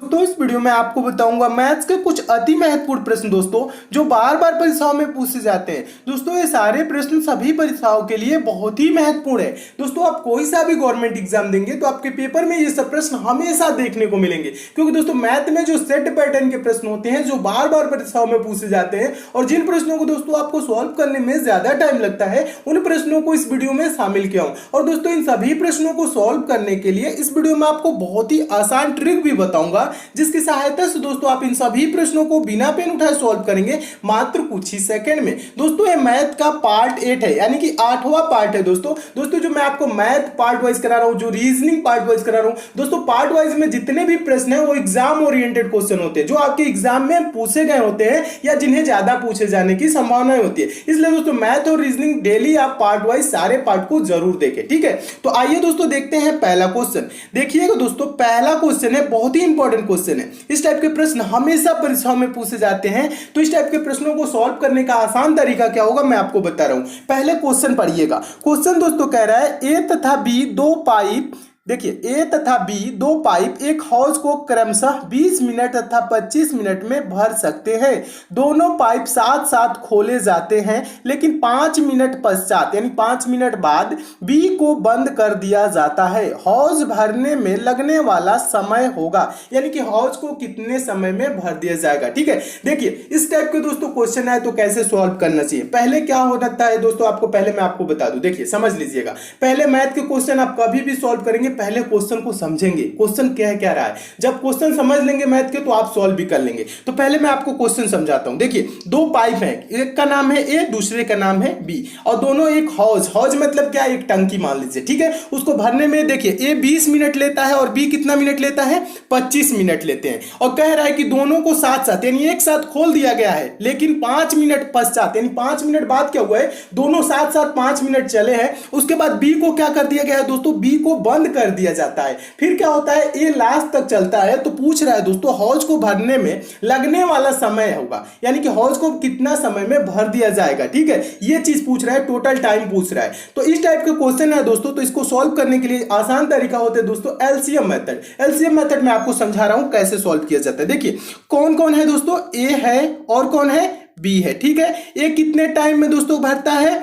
तो इस वीडियो में आपको बताऊंगा मैथ्स के कुछ अति महत्वपूर्ण प्रश्न दोस्तों जो बार बार परीक्षाओं में पूछे जाते हैं। दोस्तों ये सारे प्रश्न सभी परीक्षाओं के लिए बहुत ही महत्वपूर्ण है। दोस्तों आप कोई सा भी गवर्नमेंट एग्जाम देंगे तो आपके पेपर में ये सब प्रश्न हमेशा देखने को मिलेंगे, क्योंकि दोस्तों मैथ में जो सेट पैटर्न के प्रश्न होते हैं जो बार बार परीक्षाओं में पूछे जाते हैं और जिन प्रश्नों को दोस्तों आपको सॉल्व करने में ज्यादा टाइम लगता है उन प्रश्नों को इस वीडियो में शामिल किया हूं। और दोस्तों इन सभी प्रश्नों को सॉल्व करने के लिए इस वीडियो में आपको बहुत ही आसान ट्रिक भी बताऊंगा, जिसकी सहायता से दोस्तों आप इन सभी प्रश्नों को बिना पेन उठाए सॉल्व करेंगे मात्र कुछ ही सेकंड में। दोस्तों ये मैथ का पार्ट 8 है, यानी कि 8वां पार्ट है। दोस्तों जो मैं आपको मैथ पार्ट वाइज करा रहा हूं, जो रीजनिंग पार्ट वाइज करा रहा हूं, दोस्तों पार्ट वाइज में जितने भी प्रश्न है वो एग्जाम ओरिएंटेड क्वेश्चन होते हैं जो आपके एग्जाम में पूछे गए होते हैं या जिन्हें ज्यादा पूछे जाने की संभावना होती है। इसलिए दोस्तों मैथ और रीजनिंग डेली आप पार्ट वाइज सारे पार्ट को जरूर देखें, ठीक है। तो आइए दोस्तों देखते हैं पहला क्वेश्चन। देखिएगा दोस्तों पहला क्वेश्चन है, बहुत ही इंपॉर्टेंट क्वेश्चन है। इस टाइप के प्रश्न हमेशा परीक्षाओं में पूछे जाते हैं, तो इस टाइप के प्रश्नों को सॉल्व करने का आसान तरीका क्या होगा मैं आपको बता रहा हूं। पहले क्वेश्चन पढ़िएगा। क्वेश्चन दोस्तों कह रहा है ए तथा बी दो पाइप, देखिए ए तथा बी दो पाइप एक हौज को क्रमशः 20 मिनट तथा 25 मिनट में भर सकते हैं। दोनों पाइप साथ साथ खोले जाते हैं, लेकिन 5 मिनट पश्चात यानी 5 मिनट बाद बी को बंद कर दिया जाता है। हौज भरने में लगने वाला समय होगा, यानी कि हौज को कितने समय में भर दिया जाएगा, ठीक है। देखिए इस टाइप के दोस्तों क्वेश्चन है तो कैसे सॉल्व करना चाहिए। पहले क्या होता है दोस्तों, आपको पहले मैं आपको बता दूं, देखिए समझ लीजिएगा। पहले मैथ के क्वेश्चन आप कभी भी सॉल्व करेंगे पहले क्वेश्चन को समझेंगे, क्वेश्चन क्या रहा है। जब क्वेश्चन समझ लेंगे मैथ के तो आप सॉल्व भी कर लेंगे। तो पहले मैं आपको क्वेश्चन समझाता हूं। देखिए दो पाइप हैं, एक का नाम है ए, दूसरे का नाम है बी, और दोनों एक हौज मतलब क्या, एक टंकी मान लीजिए, ठीक है। उसको भरने में देखिए ए 20 मिनट लेता है और बी कितना मिनट लेता है, 25 मिनट लेते हैं। और कह रहा है कि दोनों को साथ साथ यानी एक साथ खोल दिया गया है, लेकिन 5 मिनट पश्चात यानी 5 मिनट बाद क्या हुआ है, दोनों साथ साथ 5 मिनट चले हैं। उसके बाद बी को क्या कर दिया गया है दोस्तों, बी को बंद कर दिया जाता है। फिर क्या होता है, ए लास्ट तक चलता है। तो पूछ रहा है दोस्तों हौज को भरने में लगने वाला समय होगा, यानी कि हौज को कितना समय में भर दिया जाएगा, ठीक है। ये चीज पूछ रहा है, टोटल टाइम पूछ रहा है। तो इस टाइप के क्वेश्चन है दोस्तों, तो इसको सॉल्व करने के लिए आसान तरीका होता है दोस्तों एलसीएम मेथड। एलसीएम मेथड मैं आपको समझा रहा हूं कैसे सॉल्व किया जाता है। देखिए कौन कौन है दोस्तों, ए है और कौन है, बी है, ठीक है। ए कितने टाइम में दोस्तों भरता है,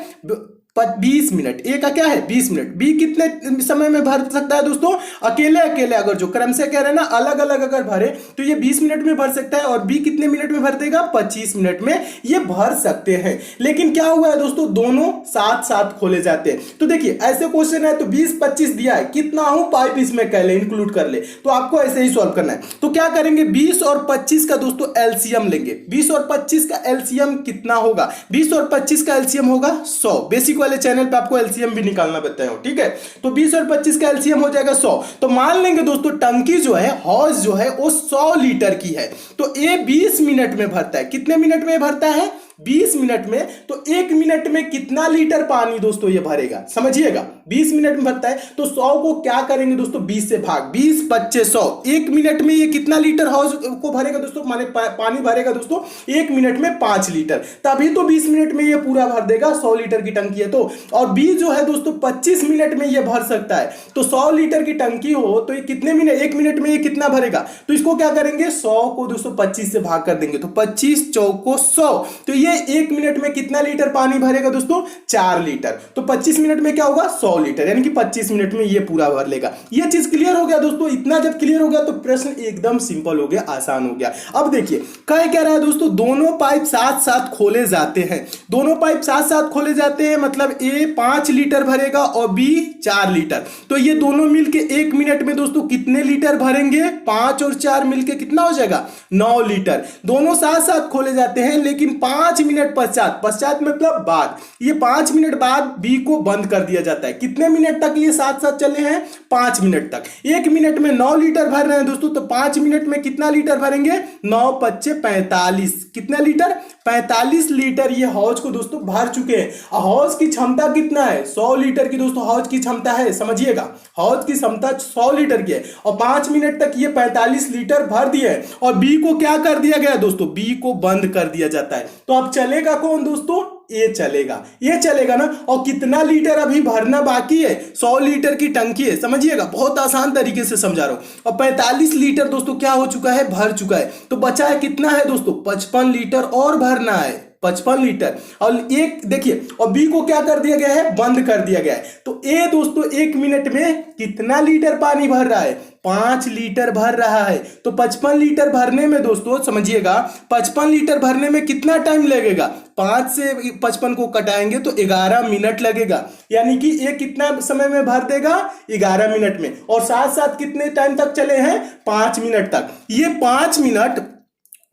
20 मिनट। ए का क्या है 20 मिनट। बी कितने समय में भर सकता है दोस्तों, अकेले अगर जो क्रम से कह रहे हैं ना अलग अलग अगर भरे तो ये 20 मिनट में भर सकता है, और बी कितने मिनट में भर देगा, 25 मिनट में ये भर सकते हैं। लेकिन क्या हुआ है दोस्तों, दोनों साथ साथ खोले जाते हैं। तो देखिए ऐसे क्वेश्चन है तो 20-25 दिया है, कितना हूं पाइप इसमें कह ले, इंक्लूड कर ले, तो आपको ऐसे ही सॉल्व करना है। तो क्या करेंगे, 20 और 25 का दोस्तों एलसीएम लेंगे। 20 और 25 का एलसीएम कितना होगा, 20 और 25 का एलसीएम होगा 100। बेसिक वाले चैनल पे आपको एलसीएम भी निकालना बताया हूं, ठीक है। तो 20 और 25 का एलसीएम हो जाएगा 100। तो मान लेंगे दोस्तों टंकी जो है, हौज जो है वो 100 लीटर की है। तो ए 20 मिनट में भरता है, कितने मिनट में भरता है, 20 मिनट में। तो 1 मिनट में कितना लीटर पानी दोस्तों ये भरेगा, समझिएगा। 20 मिनट में भरता है तो 100 को क्या करेंगे दोस्तों, 20 से भाग, 20 25 100। 1 मिनट में ये कितना लीटर हौज को भरेगा दोस्तों, माने पानी भरेगा दोस्तों 1 मिनट में 5 लीटर। तभी तो 20 मिनट में ये पूरा भर देगा, 100 लीटर की टंकी है तो। और बी जो है दोस्तों 25 मिनट में ये भर सकता है। तो 100 लीटर की टंकी हो तो ये कितने मिनट, 1 मिनट में ये कितना भरेगा। तो इसको क्या करेंगे, 100 को दोस्तों 25 से भाग कर देंगे, तो 25 चौको 100। तो ये 1 मिनट में कितना लीटर पानी भरेगा दोस्तों, 4 लीटर। तो 25 मिनट में क्या होगा, 100 लीटर, यानी कि 25 मिनट में ये पूरा भर लेगा। ये चीज क्लियर हो गया दोस्तों। इतना जब क्लियर हो गया तो प्रश्न एकदम सिंपल हो गया, आसान हो गया। अब देखिए क्या रहा है दोस्तों, दोनों पाइप साथ साथ खोले जाते हैं। दोनों पाइप साथ साथ खोले जाते हैं मतलब ए 5 लीटर भरेगा और बी 4 लीटर। तो ये दोनों मिलके 1 मिनट में दोस्तों कितने लीटर भरेंगे, 5 और 4 मिलके कितना हो जाएगा, 9 लीटर। दोनों साथ साथ खोले जाते हैं, लेकिन 5 मिनट पश्चात मतलब बाद, ये 5 मिनट बाद बी को बंद कर दिया जाता है। कितने मिनट तक ये साथ साथ चले हैं, 5 मिनट तक। 1 मिनट में 9 लीटर भर रहे हैं दोस्तों, तो 5 मिनट में कितना लीटर भरेंगे, 9 25 45। कितना लीटर, 45 लीटर ये हौज को दोस्तों भर चुके हैं। हौज की क्षमता कितना है, 100 लीटर की दोस्तों हौज की क्षमता है, समझिएगा। हौज की क्षमता 100 लीटर की है और 5 मिनट तक ये 45 लीटर भर दिए हैं। और बी को क्या कर दिया गया दोस्तों, बी को बंद कर दिया जाता है। तो अब चलेगा कौन दोस्तों, ये चलेगा ना। और कितना लीटर अभी भरना बाकी है, 100 लीटर की टंकी है, समझिएगा, बहुत आसान तरीके से समझा रहा हूं। और 45 लीटर दोस्तों क्या हो चुका है, भर चुका है। तो बचा है कितना है दोस्तों, 55 लीटर और भरना है, 55 लीटर। और एक देखिए, और बी को क्या कर दिया गया है, बंद कर दिया गया है। तो ए दोस्तों 1 मिनट में कितना लीटर पानी भर रहा है, 5 लीटर भर रहा है। तो 55 लीटर भरने में दोस्तों समझिएगा, 55 लीटर भरने में कितना टाइम लगेगा, 5 से 55 को कटाएंगे तो 11 मिनट लगेगा। यानी कि ये कितना समय में भर देगा, 11 मिनट में। और साथ साथ कितने टाइम तक चले हैं, 5 मिनट तक। ये 5 मिनट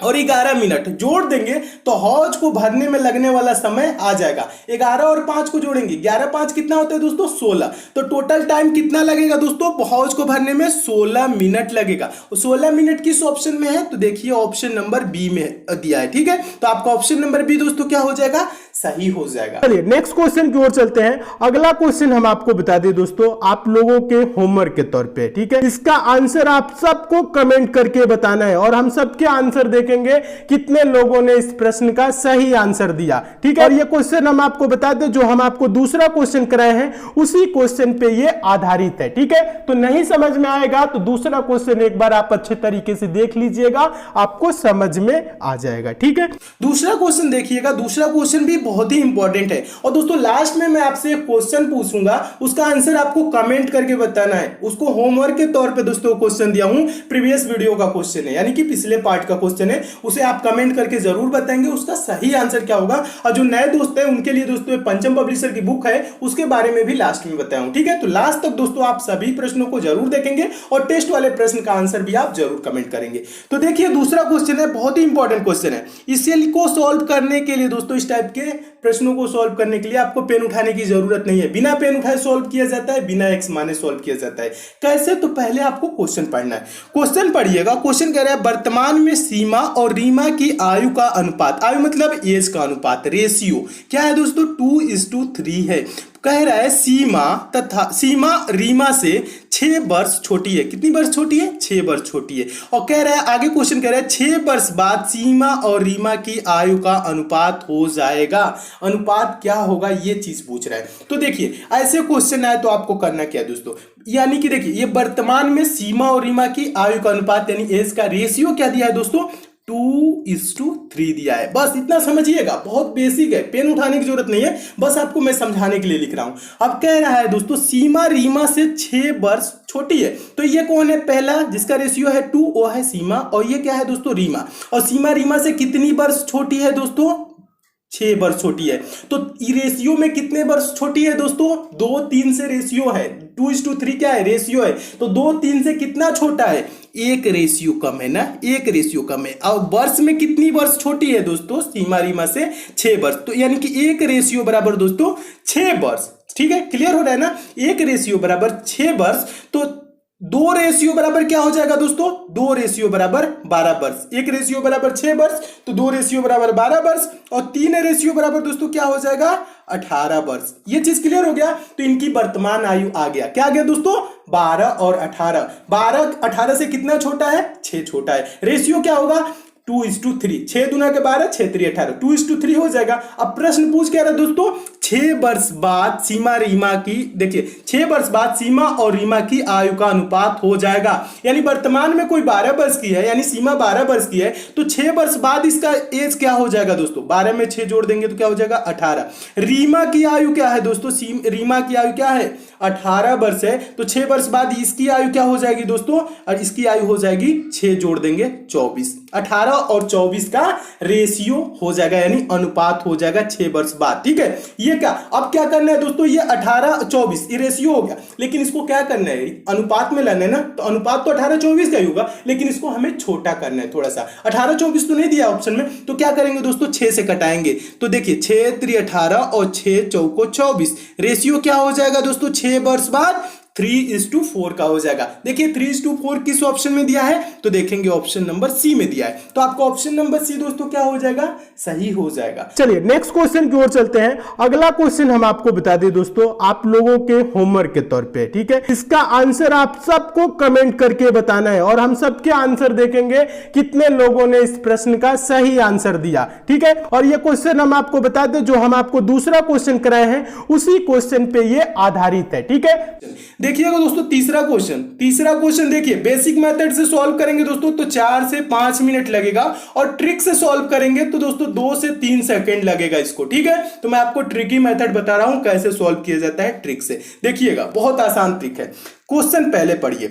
और 11 मिनट जोड़ देंगे तो हौज को भरने में लगने वाला समय आ जाएगा। 11 और 5 को जोड़ेंगे, 11 5 कितना होता है दोस्तों, 16। तो टोटल टाइम कितना लगेगा दोस्तों, हौज को भरने में 16 मिनट लगेगा। 16 मिनट किस ऑप्शन में है, तो देखिए ऑप्शन नंबर बी में दिया है, ठीक है। तो आपका ऑप्शन नंबर बी दोस्तों क्या हो जाएगा, सही हो जाएगा। चलिए नेक्स्ट क्वेश्चन की ओर चलते हैं। अगला क्वेश्चन हम आपको बता दें दोस्तों, आप लोगों के होमवर्क के तौर पे, ठीक है। इसका आंसर आप सबको कमेंट करके बताना है और हम सबके आंसर देखेंगे कितने लोगों ने इस प्रश्न का सही आंसर दिया, ठीक है। और ये क्वेश्चन हम आपको बता दें, जो हम आपको दूसरा क्वेश्चन कराए हैं उसी क्वेश्चन पे ये आधारित है, ठीक है। तो नहीं समझ में आएगा तो दूसरा क्वेश्चन एक बार आप अच्छे तरीके से देख लीजिएगा, आपको समझ में आ जाएगा, ठीक है। दूसरा क्वेश्चन देखिएगा, दूसरा क्वेश्चन भी बहुत ही इंपॉर्टेंट है। और दोस्तों लास्ट में मैं आपसे एक क्वेश्चन पूछूंगा, उसका आंसर आपको कमेंट करके बताना है। उसको होमवर्क के तौर पे दोस्तों क्वेश्चन दिया हूं, प्रीवियस वीडियो का क्वेश्चन है, यानी कि पिछले पार्ट का क्वेश्चन है। उसे आप कमेंट करके जरूर बताएंगे उसका सही आंसर क्या होगा। और जो नए दोस्त है उनके लिए दोस्तों पंचम पब्लिशर की बुक है, उसके बारे में भी लास्ट में बताया हूं, ठीक है। तो लास्ट तक दोस्तों आप सभी प्रश्नों को जरूर देखेंगे और टेस्ट वाले प्रश्न का आंसर भी आप जरूर कमेंट करेंगे। तो देखिए दूसरा क्वेश्चन है, बहुत ही इंपॉर्टेंट क्वेश्चन है। इसे को सॉल्व करने के लिए दोस्तों, इस टाइप के प्रश्नों को सॉल्व करने के लिए आपको पेन उठाने की जरूरत नहीं है, बिना पेन उठाए सॉल्व किया जाता है, बिना एक्स माने सॉल्व किया जाता है। कैसे, तो पहले आपको क्वेश्चन पढ़ना है। क्वेश्चन पढ़िएगा, क्वेश्चन कह रहा है वर्तमान में सीमा और रीमा की आयु का अनुपात, आयु मतलब एज का अनुपात, रेशियो क्या है दोस्तों, 2:3 है। कह रहा है सीमा रीमा से 6 वर्ष छोटी है। कितनी वर्ष छोटी है, 6 वर्ष छोटी है। और कह रहा है आगे क्वेश्चन कह रहा है 6 वर्ष बाद सीमा और रीमा की आयु का अनुपात हो जाएगा। अनुपात क्या होगा ये चीज पूछ रहा है। तो देखिए ऐसे क्वेश्चन आए तो आपको करना क्या है दोस्तों, यानी कि देखिए ये वर्तमान में सीमा और रीमा की आयु का अनुपात यानी एज का रेशियो क्या दिया है दोस्तों, 2:3 दिया है। बस इतना समझिएगा, बहुत बेसिक है, पेन उठाने की जरूरत नहीं है, बस आपको मैं समझाने के लिए लिख रहा हूं। अब कह रहा है दोस्तों सीमा रीमा से 6 वर्ष छोटी है। तो ये कौन है, पहला जिसका रेशियो है 2 वो है सीमा, और ये क्या है दोस्तों, रीमा। और सीमा रीमा से कितनी वर्ष छोटी है दोस्तों, 6 वर्ष छोटी है। तो रेशियो में कितने वर्ष छोटी है दोस्तों, 2:3 से रेशियो है, 2:3 क्या है, रेशियो है। तो 2:3 से कितना छोटा है, 1 रेशियो कम है ना, 1 रेशियो कम है। और वर्ष में कितनी वर्ष छोटी है दोस्तों, सीमा रीमा से 6 वर्ष। तो यानी कि 1 रेशियो बराबर दोस्तों 6 वर्ष, ठीक है, क्लियर हो रहा है ना। 1 रेशियो बराबर 6 वर्ष। तो 2 रेशियो बराबर क्या हो जाएगा दोस्तों, 2 रेशियो बराबर 12 वर्ष। 1 रेशियो बराबर 6 वर्ष, तो 2 रेशियो बराबर 12 वर्ष, और 3 रेशियो बराबर दोस्तों क्या हो जाएगा, 18 वर्ष। ये चीज क्लियर हो गया। तो इनकी वर्तमान आयु आ गया, क्या आ गया दोस्तों, 12 और 18। 12 18 से कितना छोटा है, 6 छोटा है। रेशियो क्या होगा, 2:3, 6 दूना के 12, 6 3 18, 2:3 हो जाएगा। अब प्रश्न पूछ क्या रहा दोस्तों, 6 वर्ष बाद सीमा रीमा की, देखिए 6 वर्ष बाद सीमा और रीमा की आयु का अनुपात हो जाएगा। यानी वर्तमान में कोई 12 वर्ष की है, यानी सीमा 12 वर्ष की है, तो 6 वर्ष बाद इसका एज क्या हो जाएगा दोस्तों, 12 में 6 जोड़ देंगे तो क्या हो जाएगा, 18। रीमा की आयु क्या है दोस्तों, रीमा की आयु क्या है, 18 वर्ष है। तो 6 वर्ष बाद इसकी आयु क्या हो जाएगी दोस्तों, और इसकी आयु हो जाएगी, 6 जोड़ देंगे 24। 18 और 24 का रेशियो हो जाएगा, यानी अनुपात हो जाएगा 6 वर्ष बाद, ठीक है। ये क्या, अब क्या करना है दोस्तों, ये 18 24 ये रेशियो हो गया, लेकिन इसको क्या करना है, अनुपात में लाना है ना। तो अनुपात तो 18 24 का ही होगा, लेकिन इसको हमें छोटा करना है थोड़ा सा। 18 24 तो नहीं दिया ऑप्शन में, तो क्या करेंगे दोस्तों, 6 से कटाएंगे। तो देखिए 6 3 18 और 6 चौको 24, रेशियो क्या हो जाएगा दोस्तों, 6 वर्ष बाद 3:4 का हो जाएगा। देखिए 3:4 किस ऑप्शन में दिया है, तो देखेंगे ऑप्शन नंबर सी में दिया है, तो आपका ऑप्शन नंबर सी दोस्तों क्या हो जाएगा, सही हो जाएगा। चलिए नेक्स्ट क्वेश्चन की ओर चलते हैं। अगला क्वेश्चन हम आपको बता दें दोस्तों, आप लोगों के होमवर्क के तौर पे, ठीक है। इसका आंसर आप सबको कमेंट करके बताना है और हम सबके आंसर देखेंगे कितने लोगों ने इस प्रश्न का सही आंसर दिया, ठीक है। और ये क्वेश्चन हम आपको बता दें, जो हम आपको दूसरा क्वेश्चन कराए हैं उसी क्वेश्चन पे ये आधारित है, ठीक है। देखिएगा दोस्तों तीसरा क्वेश्चन देखिए, बेसिक मेथड से सॉल्व करेंगे दोस्तों तो 4 से 5 मिनट लगेगा और ट्रिक से सॉल्व करेंगे तो दोस्तों 2 से 3 सेकंड लगेगा इसको, ठीक है। तो मैं आपको ट्रिकी मेथड बता रहा हूं कैसे सॉल्व किया जाता है ट्रिक से। देखिएगा बहुत आसान ट्रिक है। क्वेश्चन पहले पढ़िए।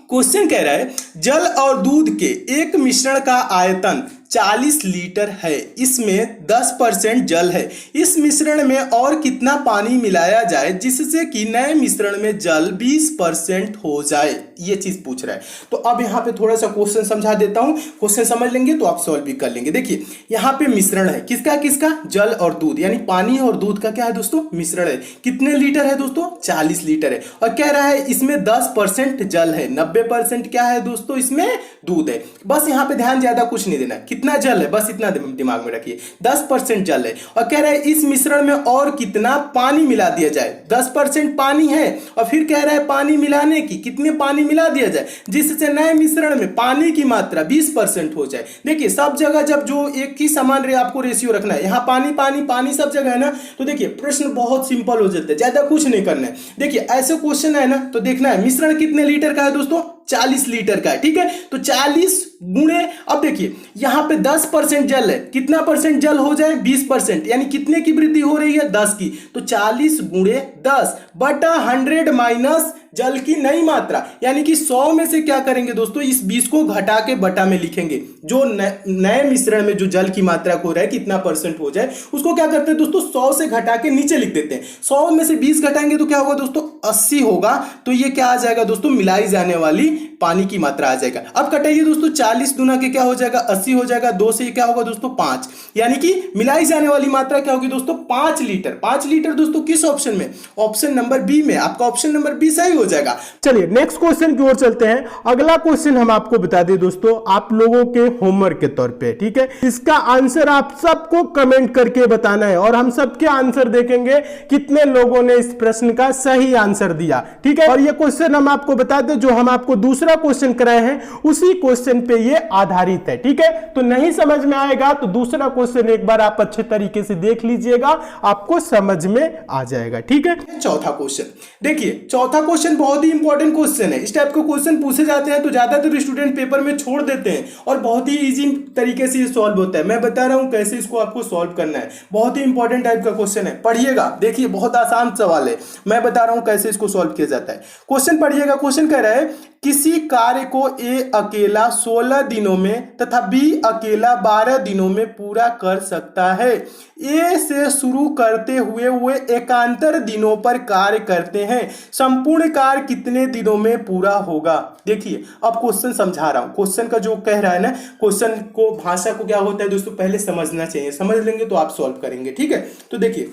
क्वेश्चन कह रहा है जल और दूध के एक मिश्रण का आयतन 40 लीटर है, इसमें 10% जल है। इस मिश्रण में और कितना पानी मिलाया जाए जिससे कि नए मिश्रण में जल 20% हो जाए, ये चीज पूछ रहा है। तो अब यहाँ पे थोड़ा सा क्वेश्चन समझा देता हूं, क्वेश्चन समझ लेंगे तो आप सॉल्व भी कर लेंगे। देखिए यहाँ पे मिश्रण है किसका किसका, जल और दूध, यानी पानी और दूध का क्या है दोस्तों, मिश्रण है। कितने लीटर है दोस्तों, 40 लीटर है। और कह रहा है इसमें 10% जल है, 90% क्या है दोस्तों, इसमें दूध है। बस यहाँ पे ध्यान ज्यादा कुछ नहीं देना, कितना जल है बस इतना दिमाग में रखिए, 10% जल है। और कह रहा है इस मिश्रण में और कितना पानी मिला दिया जाए, 10% पानी है और फिर कह रहा है पानी मिलाने की, कितने पानी मिला दिया जाए जिससे नए मिश्रण में पानी की मात्रा 20% हो जाए। देखिए सब जगह जब जो एक ही समान आपको रेशियो रखना है, यहाँ पानी पानी पानी सब जगह है ना, तो देखिए प्रश्न बहुत सिंपल हो जाता है, ज्यादा कुछ नहीं करना है। देखिए ऐसे क्वेश्चन है ना, तो देखना है मिश्रण कितने लीटर का है दोस्तों, 40 लीटर का है, ठीक है। तो 40 गुणे, अब देखिए यहां पे 10% जल है, कितना परसेंट जल हो जाए, 20%, यानी कितने की वृद्धि हो रही है, 10 की। तो 40 गुणे 10 बटा 100 माइनस जल की नई मात्रा, यानी कि 100 में से क्या करेंगे दोस्तों, इस 20 को घटा के बटा में लिखेंगे। जो नए मिश्रण में जो जल की मात्रा हो रहा है कितना परसेंट हो जाए, उसको क्या करते हैं दोस्तों, 100 से घटा के नीचे लिख देते हैं। 100 में से 20 घटाएंगे तो क्या होगा दोस्तों, 80 होगा। तो ये क्या आ जाएगा दोस्तों, मिलाई जाने वाली पानी की मात्रा आ जाएगा। अब कटाइए दोस्तों, 40 दुना के क्या हो जाएगा, 80 हो जाएगा। 2 से क्या होगा दोस्तों, 5, यानी कि मिलाई जाने वाली मात्रा क्या होगी दोस्तों, 5 लीटर। 5 लीटर दोस्तों किस ऑप्शन में, ऑप्शन नंबर बी में। आपका ऑप्शन नंबर बी सही हो जाएगा। चलिए नेक्स्ट क्वेश्चन की ओर चलते हैं। अगला क्वेश्चन हम आपको बता दें दोस्तों, आप लोगों के होमवर्क के तौर पे, ठीक है। इसका आंसर आप सबको कमेंट करके बताना है और हम सबके आंसर देखेंगे कितने लोगों ने इस प्रश्न का सही आंसर दिया, ठीक है। और ये क्वेश्चन हम आपको बता दें, जो हम आपको दूसरा क्वेश्चन कराए हैं उसी क्वेश्चन पे ये आधारित है, ठीक है। तो नहीं समझ में आएगा तो दूसरा क्वेश्चन एक बार आप अच्छे तरीके से देख लीजिएगा, आपको समझ में आ जाएगा, ठीक है। चौथा क्वेश्चन देखिए, चौथा क्वेश्चन बहुत ही इंपॉर्टेंट क्वेश्चन है। इस टाइप के क्वेश्चन पूछे जाते हैं तो ज्यादातर स्टूडेंट पेपर में छोड़ देते हैं और बहुत ही इजी तरीके से ये सॉल्व होता है। मैं बता रहा हूं कैसे इसको आपको सॉल्व करना है, बहुत ही इंपॉर्टेंट टाइप का क्वेश्चन है। पढ़िएगा, देखिए बहुत आसान सवाल है, मैं बता रहा हूं कैसे इसको सॉल्व किया जाता है। क्वेश्चन पढ़िएगा। क्वेश्चन कह रहा है किसी कार्य को ए अकेला 16 दिनों में तथा बी अकेला 12 दिनों में पूरा कर सकता है। ए से शुरू करते हुए वे एकांतर दिनों पर कार्य करते हैं, संपूर्ण कार्य कितने दिनों में पूरा होगा। देखिए अब क्वेश्चन समझा रहा हूं, क्वेश्चन का जो कह रहा है ना, क्वेश्चन को भाषा को क्या होता है दोस्तों पहले समझना चाहिए, समझ लेंगे तो आप सॉल्व करेंगे, ठीक है। तो देखिए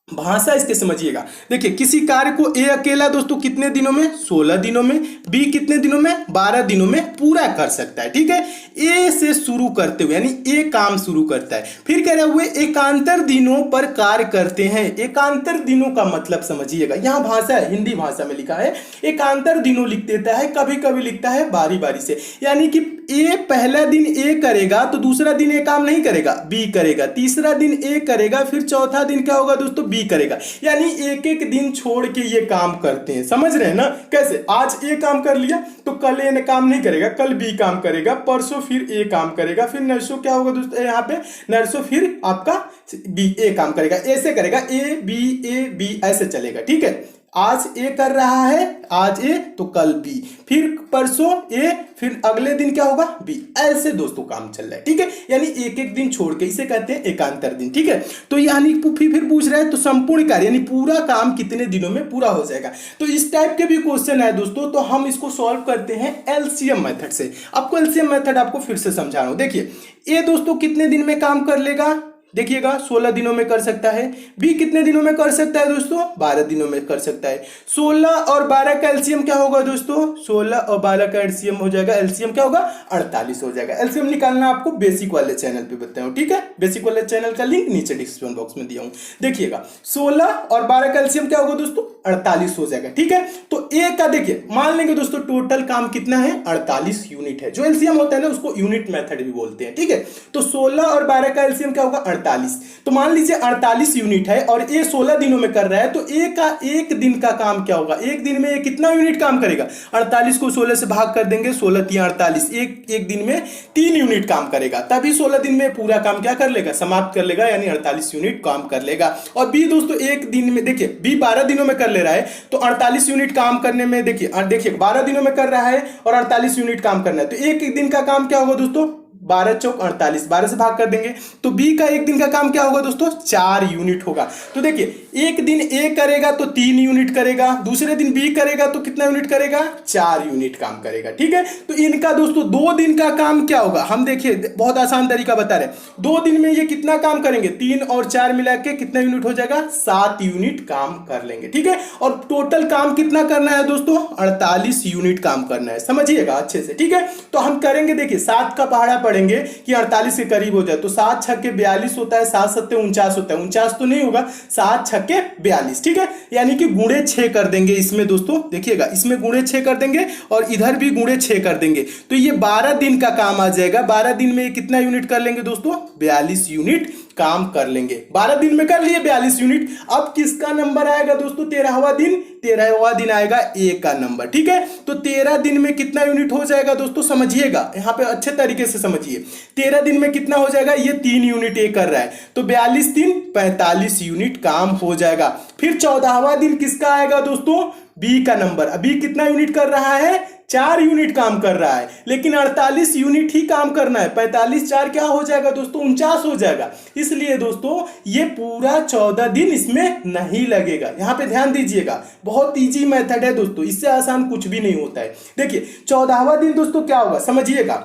भाषा इसके समझिएगा। देखिए किसी कार्य को ए अकेला दोस्तों कितने दिनों में, 16 दिनों में, बी कितने दिनों में, 12 दिनों में पूरा कर सकता है, ठीक है। ए से शुरू करते हुए, यानी ए काम शुरू करता है, फिर कह रहे हुए एकांतर दिनों पर कार्य करते हैं। एकांतर दिनों का मतलब समझिएगा, यहां भाषा है, हिंदी भाषा में लिखा है एकांतर दिनों लिख देता है, कभी कभी लिखता है बारी बारी से, यानी कि ए पहला दिन ए करेगा तो दूसरा दिन ए काम नहीं करेगा, बी करेगा, तीसरा दिन ए करेगा, फिर चौथा दिन क्या होगा दोस्तों, बी करेगा। यानी एक एक दिन छोड़ के ये काम करते हैं, समझ रहे हैं ना। कैसे, आज ए काम कर लिया तो कल ए काम नहीं करेगा, कल बी काम करेगा, परसों फिर ए काम करेगा, फिर नरसों क्या होगा दोस्तों, यहाँ पे नरसों फिर आपका बी ए काम करेगा, ऐसे करेगा, ए बी ऐसे चलेगा, ठीक है। आज ए कर रहा है, आज ए तो कल बी, फिर परसों ए, फिर अगले दिन क्या होगा, बी, ऐसे दोस्तों काम चल रहा है, ठीक है। यानी एक एक दिन छोड़ के, इसे कहते हैं एकांतर दिन, ठीक है। तो यानी फिर पूछ रहा है तो संपूर्ण कार्य यानी पूरा काम कितने दिनों में पूरा हो जाएगा। तो इस टाइप के भी क्वेश्चन है दोस्तों, तो हम इसको सॉल्व करते हैं एलसीएम मेथड से। आपको एलसीएम मेथड आपको फिर से समझा रहा हूं। देखिए ए दोस्तों कितने दिन में काम कर लेगा, देखिएगा 16 दिनों में कर सकता है। बी कितने दिनों में कर सकता है दोस्तों? 12 दिनों में कर सकता है। 16 और 12 का एलसीएम क्या होगा दोस्तों? 16 और 12 का एलसीएम हो जाएगा, एलसीएम क्या होगा? 48 हो जाएगा। एलसीएम निकालना आपको बेसिक वाले चैनल पे बताया हूं, ठीक है? बेसिक वाले चैनल का लिंक नीचे डिस्क्रिप्शन बॉक्स में दिया हूं। देखिएगा 16 और 12 का एलसीएम क्या होगा दोस्तों? 48 हो जाएगा, ठीक है? तो ए का देखिए मान लेंगे दोस्तों टोटल काम कितना है? 48 यूनिट है। जो एलसीएम होता है ना उसको यूनिट मेथड भी बोलते हैं, ठीक है? तो 16 और 12 का एलसीएम क्या होगा? 48। तो मान लीजिए 48 यूनिट है और ये 16 दिनों में कर रहा है, तो ए का एक दिन का काम क्या होगा? एक दिन में कितना यूनिट काम करेगा? 48 को 16 से भाग कर देंगे, 16 × 48, एक दिन में 3 यूनिट काम करेगा। तभी 16 दिन में पूरा काम क्या कर लेगा? समाप्त कर लेगा, यानी 48 यूनिट काम कर लेगा। और बी दोस्तों एक दिन में, देखिए बी 12 दिनों में कर ले रहा है, तो 48 यूनिट काम करने में देखिए 12 दिनों में कर रहा है और 48 यूनिट काम करना है, तो एक दिन का काम क्या होगा दोस्तों? 12 चौक 48, 12 से भाग कर देंगे, तो बी का एक दिन का काम क्या होगा दोस्तों? 4 यूनिट होगा। तो देखिए एक दिन ए करेगा तो 3 यूनिट करेगा, दूसरे दिन बी करेगा तो कितना यूनिट करेगा? 4 यूनिट काम करेगा, ठीक है? तो इनका दोस्तों 2 दिन का काम क्या होगा? हम देखिए बहुत आसान तरीका बता रहे हैं। 2 दिन में ये कितना काम करेंगे? 3 और 4 मिला के कितना यूनिट हो जाएगा? 7 यूनिट काम कर लेंगे, ठीक है? और टोटल काम कितना करना है दोस्तों? 48 यूनिट काम करना है, समझिएगा अच्छे से, ठीक है? तो हम करेंगे, देखिए 7 का पहाड़ा पड़ेंगे कि 48 के करीब हो जाए, तो 7 छक्के 42 होता है, 7 सत्ते 49 होता है, 49 तो नहीं होगा, 7 छक्के 42, ठीक है? यानी कि गुणे 6 कर देंगे इसमें दोस्तों, देखिएगा इसमें गुणे 6 कर देंगे और इधर भी गुणे 6 कर देंगे, तो ये 12 दिन का काम आ जाएगा। 12 दिन में कितना यूनिट कर लेंगे दोस्तों? 42 यूनिट काम कर लेंगे। 12 दिन में कर लिए 42 यूनिट। अब किसका नंबर आएगा दोस्तों? 13वां दिन, 13वां दिन आएगा ए का नंबर, ठीक है? तो 13 दिन में कितना यूनिट हो जाएगा दोस्तों? समझिएगा यहां पे अच्छे तरीके से समझिए। 13 दिन में कितना हो जाएगा? ये 3 यूनिट ए कर रहा है, तो 42 दिन 45 यूनिट काम हो जाएगा। फिर 14वां दिन किसका आएगा दोस्तों? बी का नंबर। बी कितना यूनिट कर रहा है? 4 यूनिट काम कर रहा है, लेकिन 48 यूनिट ही काम करना है। 45 4 क्या हो जाएगा दोस्तों? 49 हो जाएगा। इसलिए दोस्तों ये पूरा 14 दिन इसमें नहीं लगेगा। यहां पे ध्यान दीजिएगा, बहुत इजी मेथड है दोस्तों, इससे आसान कुछ भी नहीं होता है। देखिए 14वां दिन दोस्तों क्या होगा समझिएगा।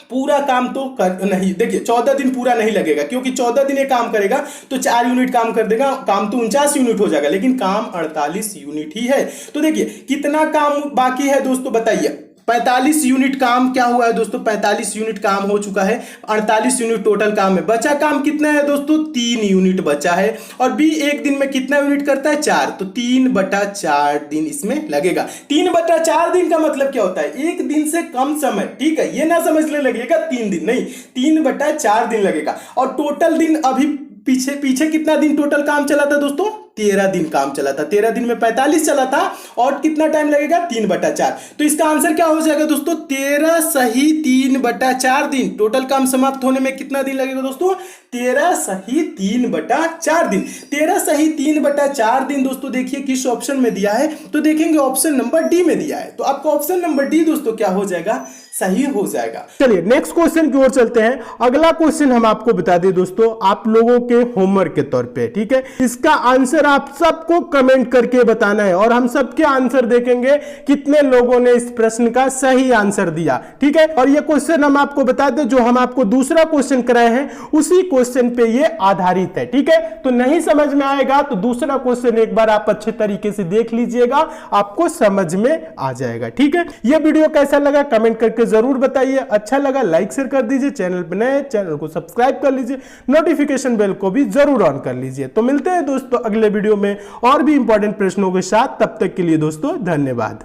पूरा काम तो कर नहीं, देखिए 14 दिन पूरा नहीं लगेगा, क्योंकि 14 दिन ये काम करेगा तो 4 यूनिट काम कर देगा, काम तो 49 यूनिट हो जाएगा, लेकिन काम 48 यूनिट ही है। तो देखिए कितना काम बाकी है दोस्तों बताइए? 45 यूनिट काम क्या हुआ है दोस्तों? 45 यूनिट काम हो चुका है, 48 यूनिट टोटल काम है। बचा काम कितना है दोस्तों? 3 यूनिट बचा है। और बी एक दिन में कितना यूनिट करता है? 4, तो 3/4 दिन इसमें लगेगा। 3/4 दिन का मतलब क्या होता है? एक दिन से कम समय, ठीक है? ये ना समझने लगेगा 3 दिन, नहीं, 3/4 दिन लगेगा। और टोटल दिन अभी पीछे कितना दिन टोटल काम चला था दोस्तों? 13 दिन काम चला था। 13 दिन में 45 चला था, और कितना टाइम लगेगा? 3/4। तो इसका आंसर क्या हो जाएगा दोस्तों? 13 सही 3/4 दिन। टोटल काम समाप्त होने में कितना दिन लगेगा दोस्तों? 13 सही 3/4 दिन। 13 सही 3/4 दिन दोस्तों देखिए किस ऑप्शन में दिया है, तो देखेंगे ऑप्शन नंबर डी में दिया है। तो आपका ऑप्शन नंबर डी दोस्तों क्या हो जाएगा? सही हो जाएगा। चलिए नेक्स्ट क्वेश्चन की ओर चलते हैं। अगला क्वेश्चन हम आपको बता दें दोस्तों, आप लोगों के होमवर्क के तौर पे, ठीक है? इसका आंसर आप सबको कमेंट करके बताना है, और हम सबके आंसर देखेंगे कितने लोगों ने इस प्रश्न का सही आंसर दिया, ठीक है? और ये क्वेश्चन हम आपको बता दें, जो हम आपको दूसरा क्वेश्चन कराए हैं उसी क्वेश्चन पे ये आधारित है, ठीक है? तो नहीं समझ में आएगा तो दूसरा क्वेश्चन एक बार आप अच्छे तरीके से देख लीजिएगा, आपको समझ में आ जाएगा, ठीक है? ये वीडियो कैसा लगा कमेंट करके जरूर बताइए। अच्छा लगा लाइक शेयर कर दीजिए, चैनल पर नए चैनल को सब्सक्राइब कर लीजिए, नोटिफिकेशन बेल को भी जरूर ऑन कर लीजिए। तो मिलते हैं दोस्तों अगले वीडियो में और भी इंपॉर्टेंट प्रश्नों के साथ। तब तक के लिए दोस्तों धन्यवाद।